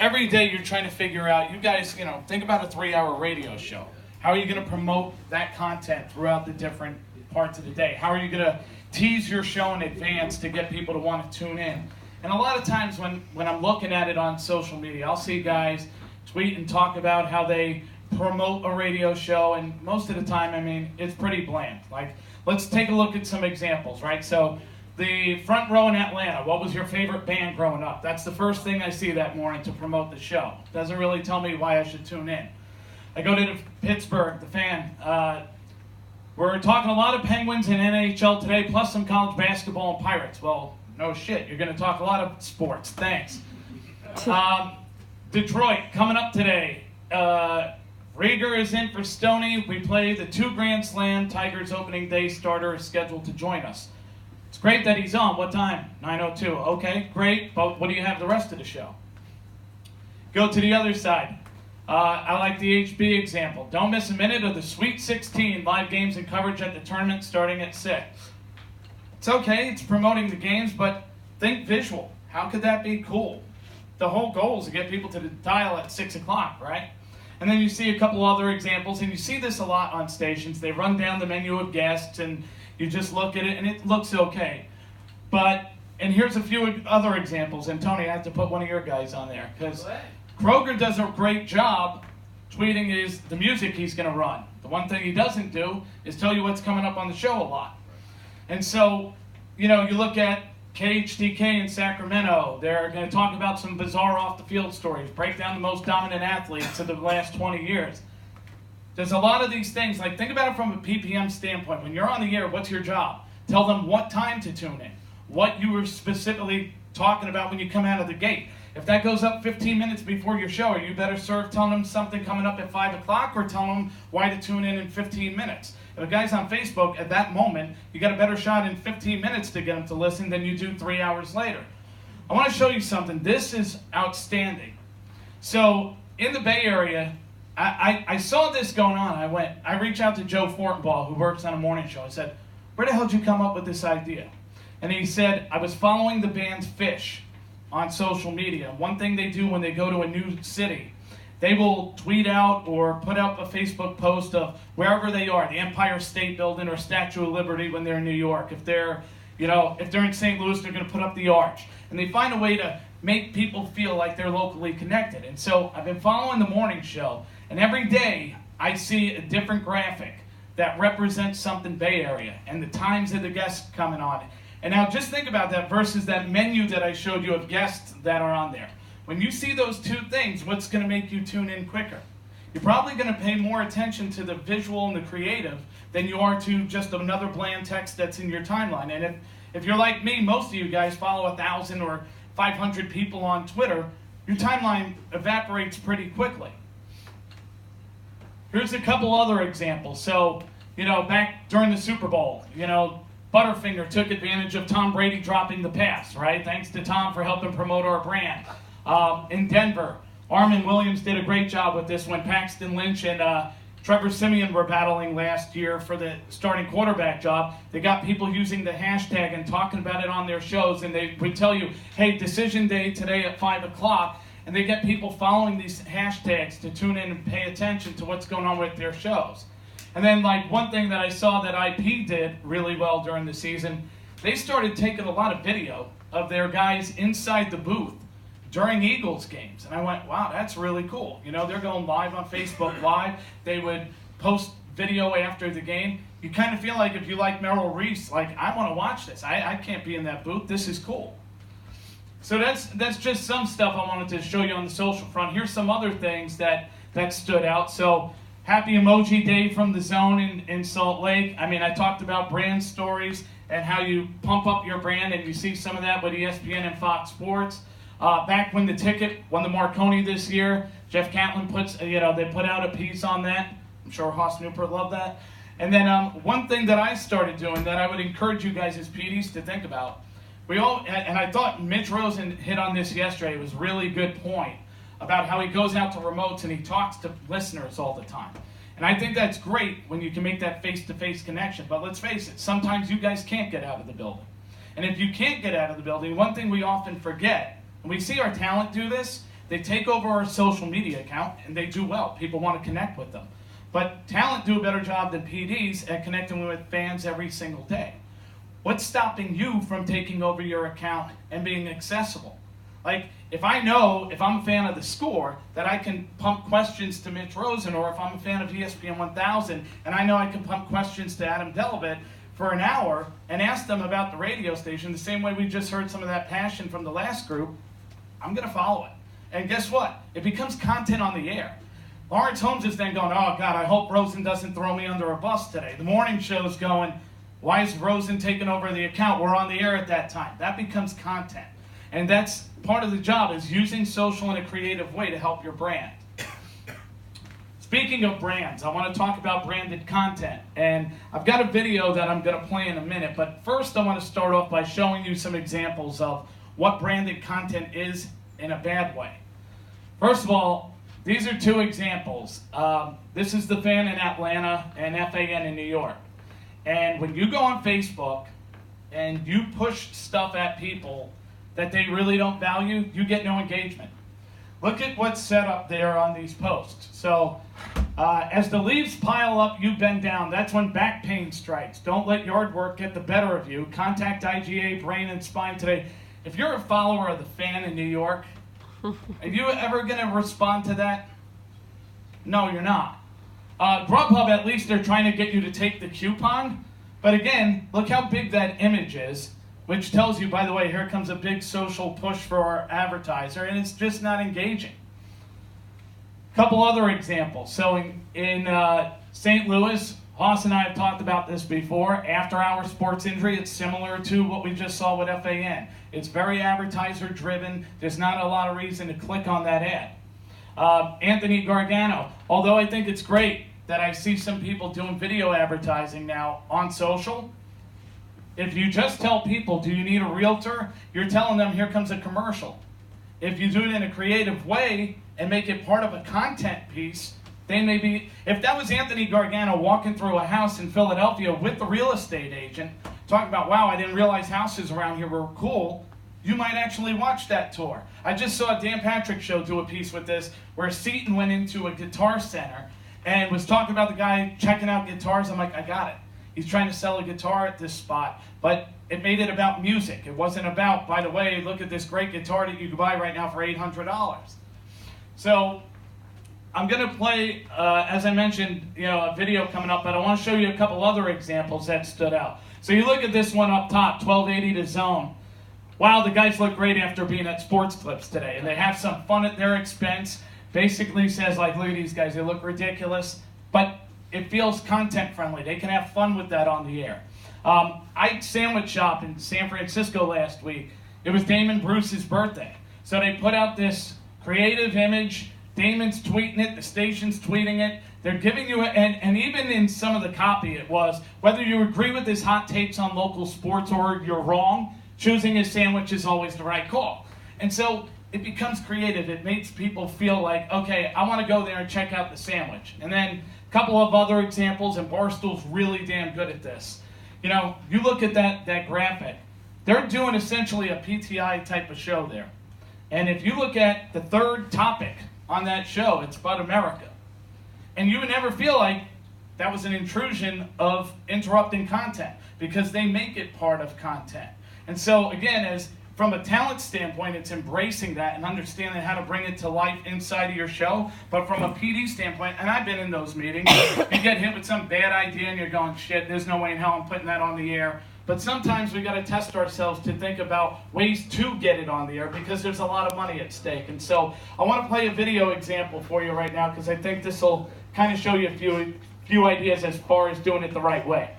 every day you're trying to figure out, you guys, think about a 3-hour radio show. How are you going to promote that content throughout the different parts of the day? How are you going to tease your show in advance to get people to want to tune in? And a lot of times when I'm looking at it on social media, I'll see guys tweet and talk about how they promote a radio show, and most of the time, it's pretty bland. Like, let's take a look at some examples, right? So, the front row in Atlanta, what was your favorite band growing up? That's the first thing I see that morning to promote the show. Doesn't really tell me why I should tune in. I go to Pittsburgh, the Fan. We're talking a lot of Penguins and NHL today, plus some college basketball and Pirates. Well, no shit. You're going to talk a lot of sports. Thanks. Detroit, coming up today. Rieger is in for Stoney. We play the 2 Grand Slam. Tigers opening day starter is scheduled to join us. It's great that he's on. What time? 9:02. Okay, great. But what do you have the rest of the show? Go to the other side. I like the HB example. Don't miss a minute of the Sweet 16 live games and coverage at the tournament starting at 6. It's okay. It's promoting the games, but think visual. How could that be cool? The whole goal is to get people to the dial at 6 o'clock, right? And then you see a couple other examples, and you see this a lot on stations. They run down the menu of guests, and you just look at it, and it looks okay. And here's a few other examples. And Tony, I have to put one of your guys on there, because Kroger does a great job tweeting the music he's going to run. The one thing he doesn't do is tell you what's coming up on the show a lot. And so, you look at KHTK in Sacramento. They're going to talk about some bizarre off-the-field stories, break down the most dominant athletes of the last 20 years. There's a lot of these things. Like, think about it from a PPM standpoint. When you're on the air, what's your job? Tell them what time to tune in, what you were specifically talking about when you come out of the gate. If that goes up 15 minutes before your show, are you better served telling them something coming up at 5 o'clock or telling them why to tune in 15 minutes? If a guy's on Facebook at that moment, you got a better shot in 15 minutes to get him to listen than you do 3 hours later. I want to show you something. This is outstanding. So in the Bay Area, I saw this going on. I reached out to Joe Fortenbaugh, who works on a morning show. I said, where the hell did you come up with this idea? And he said, I was following the band Fish on social media. One thing they do when they go to a new city, they will tweet out or put up a Facebook post of wherever they are, the Empire State Building or Statue of Liberty when they're in New York. If they're in St. Louis, they're going to put up the Arch. And they find a way to make people feel like they're locally connected. And so I've been following the morning show, and every day I see a different graphic that represents something Bay Area and the times of the guests coming on. And now just think about that versus that menu that I showed you of guests that are on there. When you see those two things, what's going to make you tune in quicker? You're probably going to pay more attention to the visual and the creative than you are to just another bland text that's in your timeline. And if you're like me, most of you guys follow 1,000 or 500 people on Twitter, your timeline evaporates pretty quickly. Here's a couple other examples. So, back during the Super Bowl, Butterfinger took advantage of Tom Brady dropping the pass, right? Thanks to Tom for helping promote our brand. In Denver, Armin Williams did a great job with this when Paxton Lynch and Trevor Siemian were battling last year for the starting quarterback job. They got people using the hashtag and talking about it on their shows, and they would tell you, hey, decision day today at 5 o'clock, and they get people following these hashtags to tune in and pay attention to what's going on with their shows. And then, one thing that I saw that IP did really well during the season, they started taking a lot of video of their guys inside the booth during Eagles games. And I went, wow, that's really cool. They're going live on Facebook Live. They would post video after the game. You kind of feel like if you like Merrill Reese, I want to watch this. I can't be in that booth. This is cool. So that's just some stuff I wanted to show you on the social front. Here's some other things that stood out. So, Happy Emoji Day from the Zone in Salt Lake. I talked about brand stories and how you pump up your brand, and you see some of that with ESPN and Fox Sports. Back when the ticket won the Marconi this year, Jeff Catlin they put out a piece on that. I'm sure Haas Newport loved that. And then one thing that I started doing that I would encourage you guys as PDs to think about, and I thought Mitch Rosen hit on this yesterday. It was a really good point about how he goes out to remotes and he talks to listeners all the time. And I think that's great when you can make that face-to-face connection. But let's face it, sometimes you guys can't get out of the building. And if you can't get out of the building, one thing we often forget, and we see our talent do this, they take over our social media account and they do well. People want to connect with them. But talent do a better job than PDs at connecting with fans every single day. What's stopping you from taking over your account and being accessible? Like, if I know, if I'm a fan of the Score, that I can pump questions to Mitch Rosen, or if I'm a fan of ESPN 1000, and I know I can pump questions to Adam Delavit for an hour and ask them about the radio station, the same way we just heard some of that passion from the last group, I'm going to follow it. And guess what? It becomes content on the air. Lawrence Holmes is then going, oh, God, I hope Rosen doesn't throw me under a bus today. The morning show's going, why is Rosen taking over the account? We're on the air at that time. That becomes content. And that's part of the job, is using social in a creative way to help your brand. Speaking of brands, I want to talk about branded content. And I've got a video that I'm going to play in a minute. But first, I want to start off by showing you some examples of what branded content is in a bad way. First of all, these are two examples. This is The Fan in Atlanta and FAN in New York. And when you go on Facebook and you push stuff at people that they really don't value, you get no engagement. Look at what's set up there on these posts. So, as the leaves pile up, you bend down. That's when back pain strikes. Don't let yard work get the better of you. Contact IGA Brain and Spine today. If you're a follower of The Fan in New York, are you ever going to respond to that? No, you're not. Grubhub, at least they're trying to get you to take the coupon. But again, look how big that image is, which tells you, by the way, here comes a big social push for our advertiser, and it's just not engaging. A couple other examples. So in St. Louis, Hoss and I have talked about this before. After-hour sports injury, it's similar to what we just saw with FAN. It's very advertiser-driven. There's not a lot of reason to click on that ad. Anthony Gargano, although I think it's great that I see some people doing video advertising now on social, if you just tell people, do you need a realtor? You're telling them, here comes a commercial. If you do it in a creative way and make it part of a content piece, they may be, if that was Anthony Gargano walking through a house in Philadelphia with the real estate agent, talking about, wow, I didn't realize houses around here were cool, you might actually watch that tour. I just saw Dan Patrick's show do a piece with this, where Seton went into a guitar center and was talking about the guy checking out guitars. I'm like, I got it. He's trying to sell a guitar at this spot, but it made it about music. It wasn't about, by the way, look at this great guitar that you can buy right now for $800. So I'm going to play, as I mentioned, a video coming up, but I want to show you a couple other examples that stood out. So you look at this one up top, 1280 to Zone. Wow, the guys look great after being at Sports Clips today, and they have some fun at their expense. Basically says, like, look at these guys, they look ridiculous, but it feels content friendly. They can have fun with that on the air. I sandwich shop in San Francisco last week. It was Damon Bruce's birthday. So they put out this creative image. Damon's tweeting it, the station's tweeting it. They're giving you, and even in some of the copy it was, whether you agree with his hot takes on local sports or you're wrong, choosing his sandwich is always the right call. And so it becomes creative. It makes people feel like, okay, I want to go there and check out the sandwich. And then a couple of other examples, and Barstool's really damn good at this. You look at that graphic. They're doing essentially a PTI type of show there. And if you look at the third topic on that show, it's about America. And you would never feel like that was an intrusion of interrupting content, because they make it part of content. And so, again, from a talent standpoint, it's embracing that and understanding how to bring it to life inside of your show. But from a PD standpoint, and I've been in those meetings, you get hit with some bad idea and you're going, shit, there's no way in hell I'm putting that on the air. But sometimes we got to test ourselves to think about ways to get it on the air, because there's a lot of money at stake. And so I want to play a video example for you right now, because I think this will kind of show you a few ideas as far as doing it the right way.